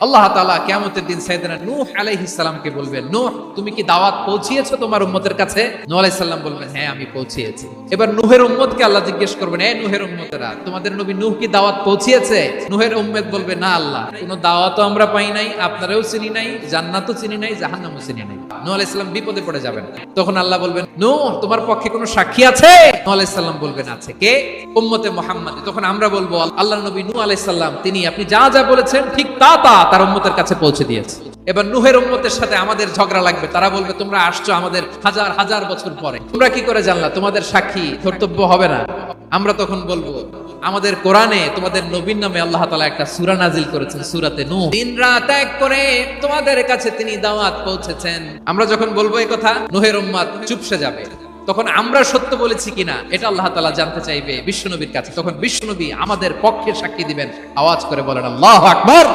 আল্লাহ তাআলা কিয়ামতের দিন সাইয়েদনা নূহ আলাইহিস সালামকে বলবেন, নূহ তুমি কি দাওয়াত পৌঁছিয়েছো তোমার উম্মতের কাছে? নূহ আলাইহিস সালাম বলবেন, হ্যাঁ আমি পৌঁছিয়েছি। এবার নূহের উম্মতকে আল্লাহ জিজ্ঞেস করবেন, এই নূহের উম্মতেরা তোমাদের নবী নূহ কি দাওয়াত পৌঁছিয়েছে? নূহের উম্মত বলবে, না আল্লাহ, কোনো দাওয়াতও আমরা পাই নাই, আপনারাও চিনি নাই, জান্নাতও চিনি নাই, জাহান্নামও চিনি নাই। নূহ আলাইহিস সালাম বিপদে পড়ে যাবেন। তখন আল্লাহ বলবেন, নূহ তোমার পক্ষে কোনো সাক্ষী আছে? নূহ আলাইহিস সালাম বলবেন, আছে। কে? উম্মতে মুহাম্মাদ। তখন আমরা বলবো, আল্লাহর নবী নূহ আলাইহিস সালাম তিনি আপনি যা যা বলেছেন ঠিক তা তার উম্মতের কাছে পৌঁছে দিয়েছে। এবার নূহের উম্মতের সাথে আমাদের ঝগড়া লাগবে। তারা বলবে, তোমরা আসছো আমাদের হাজার হাজার বছর পরে, তোমরা কি করে জানলা? তোমাদের সাক্ষী কর্তব্য হবে না? আমরা তখন বলবো, আমাদের কোরআনে তোমাদের নবীর নামে আল্লাহ তাআলা একটা সূরা নাজিল করেছেন, সূরাতে নূহ। দিন রাত এক করে তোমাদের কাছে তিনি দাওয়াত পৌঁছেছেন। আমরা যখন বলবো এই কথা, নূহের উম্মত চুপসে যাবে। তখন আমরা সত্য বলেছি কিনা এটা আল্লাহ তাআলা জানতে চাইবে বিশ্বনবীর কাছে। তখন বিশ্বনবী আমাদের পক্ষে সাক্ষী দিবেন। আওয়াজ করে বলেন আল্লাহু আকবার।